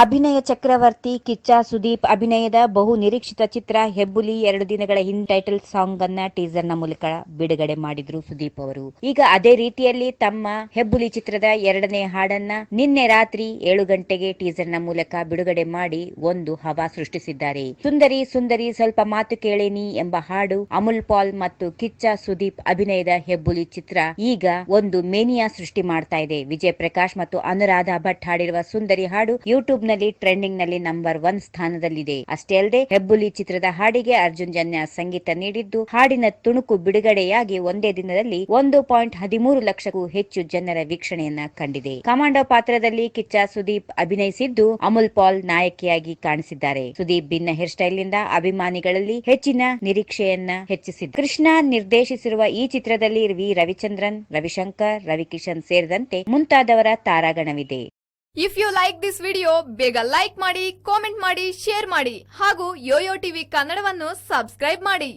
ಅಭಿನಯ ಚಕ್ರವರ್ತಿ ಕಿಚ್ಚ ಸುದೀಪ್ ಅಭಿನಯದ ಬಹು ನಿರೀಕ್ಷಿತ ಚಿತ್ರ ಹೆಬ್ಬುಲಿ 2 ದಿನಗಳ ಹಿಂದೆ ಟೈಟಲ್ ಸಾಂಗ್ ಅನ್ನ ಟೀಸರ್ ನ ಮೂಲಕ ಬಿಡುಗಡೆ ಮಾಡಿದ್ರು ಸುದೀಪ್ ಅವರು. ಈಗ ಅದೇ ರೀತಿಯಲ್ಲಿ ತಮ್ಮ ಹೆಬ್ಬುಲಿ ಚಿತ್ರದ 2ನೇ ಹಾಡನ್ನ ನಿನ್ನೆ ರಾತ್ರಿ 7 ಗಂಟೆಗೆ ಟೀಸರ್ ನ ಮೂಲಕ ಬಿಡುಗಡೆ ಮಾಡಿ ಒಂದು ಹವಾ ಸೃಷ್ಟಿಸಿದ್ದಾರೆ. ಸುಂದರಿ ಸುಂದರಿ ಸ್ವಲ್ಪ ಮಾತು ಕೇಳೇನಿ ಎಂಬ ಹಾಡು ಅಮುಲ್ ಪಾಲ್ ಮತ್ತು ಕಿಚ್ಚ ಸುದೀಪ್ ಅಭಿನಯದ ಹೆಬ್ಬುಲಿ ಚಿತ್ರ ಈಗ ಒಂದು ಮೇನಿಯಾ ಸೃಷ್ಟಿ ಮಾಡ್ತಾ ಇದೆ. ವಿಜಯ್ ಪ್ರಕಾಶ್ ಮತ್ತು ಅನುರಾಧ ಭಟ್ ಹಾಡಿರುವ ಸುಂದರಿ ಹಾಡು ಯೂಟ್ಯೂಬ್ ನಲ್ಲಿ ಟ್ರೆಂಡಿಂಗ್ ನಲ್ಲಿ ನಂಬರ್ 1 ಸ್ಥಾನದಲ್ಲಿದೆ. ಅಷ್ಟೇ ಅಲ್ಲದೆ ಹೆಬ್ಬುಲಿ ಚಿತ್ರದ ಹಾಡಿಗೆ ಅರ್ಜುನ್ ಜನ್ಯ ಸಂಗೀತ ನೀಡಿದ್ದು ಹಾಡಿನ ತುಣುಕು ಬಿಡುಗಡೆಯಾಗಿ ಒಂದೇ ದಿನದಲ್ಲಿ 1.13 ಲಕ್ಷಕ್ಕೂ ಹೆಚ್ಚು ಜನರ ವೀಕ್ಷಣೆಯನ್ನ ಕಂಡಿದೆ. ಕಮಾಂಡೋ ಪಾತ್ರದಲ್ಲಿ ಕಿಚ್ಚ ಸುದೀಪ್ ಅಭಿನಯಿಸಿದ್ದು ಅಮುಲ್ ಪಾಲ್ ನಾಯಕಿಯಾಗಿ ಕಾಣಿಸಿದ್ದಾರೆ. ಸುದೀಪ್ ಭಿನ್ನ ಹೇರ್ ಸ್ಟೈಲ್ ನಿಂದ ಅಭಿಮಾನಿಗಳಲ್ಲಿ ಹೆಚ್ಚಿನ ನಿರೀಕ್ಷೆಯನ್ನ ಹೆಚ್ಚಿಸಿದ್ದಾರೆ. ಕೃಷ್ಣ ನಿರ್ದೇಶಿಸಿರುವ ಈ ಚಿತ್ರದಲ್ಲಿ ವಿ ರವಿಚಂದ್ರನ್, ರವಿಶಂಕರ್, ರವಿಕಿಶನ್ ಸೇರಿದಂತೆ ಮುಂತಾದವರ ತಾರಾಗಣವಿದೆ. If you like this video ಬೇಗ ಲೈಕ್ ಮಾಡಿ, ಕಾಮೆಂಟ್ ಮಾಡಿ, ಶೇರ್ ಮಾಡಿ ಹಾಗೂ ಯೋಯೋ ಟಿವಿ ಕನ್ನಡವನ್ನು ಸಬ್ಸ್ಕ್ರೈಬ್ ಮಾಡಿ.